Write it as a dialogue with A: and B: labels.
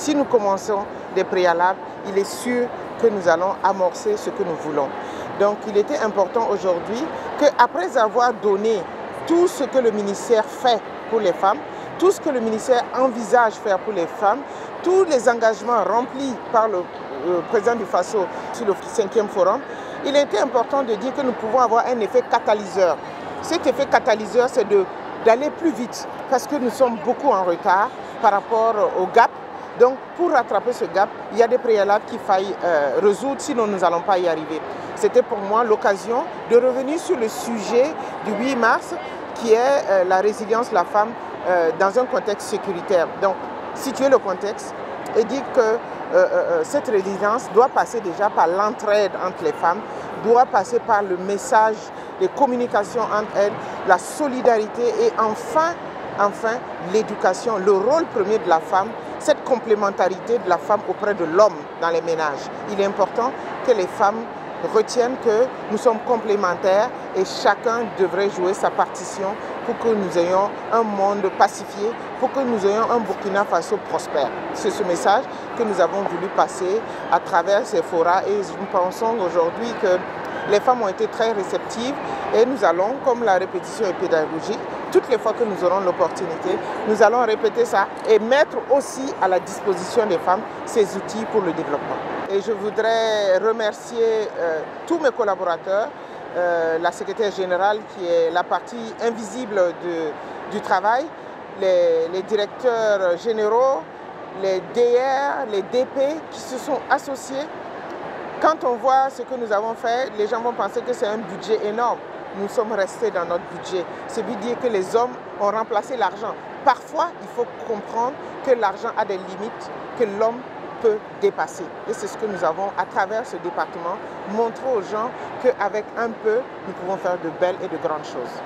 A: si nous commençons des préalables, il est sûr que nous allons amorcer ce que nous voulons. Donc il était important aujourd'hui qu'après avoir donné tout ce que le ministère fait pour les femmes, tout ce que le ministère envisage faire pour les femmes, tous les engagements remplis par le président du FASO sur le 5e forum, il était important de dire que nous pouvons avoir un effet catalyseur. Cet effet catalyseur, c'est d'aller plus vite parce que nous sommes beaucoup en retard par rapport au gap. Donc pour rattraper ce gap, il y a des préalables qu'il faille résoudre, sinon nous n'allons pas y arriver. C'était pour moi l'occasion de revenir sur le sujet du 8 mars qui est la résilience de la femme dans un contexte sécuritaire. Donc situer le contexte et dire que cette résilience doit passer déjà par l'entraide entre les femmes, doit passer par le message, les communications entre elles, la solidarité et enfin l'éducation, le rôle premier de la femme, cette complémentarité de la femme auprès de l'homme dans les ménages. Il est important que les femmes retiennent que nous sommes complémentaires et chacun devrait jouer sa partition pour que nous ayons un monde pacifié, pour que nous ayons un Burkina Faso prospère. C'est ce message que nous avons voulu passer à travers ces forats et nous pensons aujourd'hui que les femmes ont été très réceptives et nous allons, comme la répétition est pédagogique, toutes les fois que nous aurons l'opportunité, nous allons répéter ça et mettre aussi à la disposition des femmes ces outils pour le développement. Et je voudrais remercier tous mes collaborateurs, la secrétaire générale qui est la partie invisible du travail, les directeurs généraux, les DR, les DP qui se sont associés. Quand on voit ce que nous avons fait, les gens vont penser que c'est un budget énorme. Nous sommes restés dans notre budget. Ça veut dire que les hommes ont remplacé l'argent. Parfois, il faut comprendre que l'argent a des limites, que l'homme peut dépasser. Et c'est ce que nous avons, à travers ce département, montré aux gens qu'avec un peu, nous pouvons faire de belles et de grandes choses.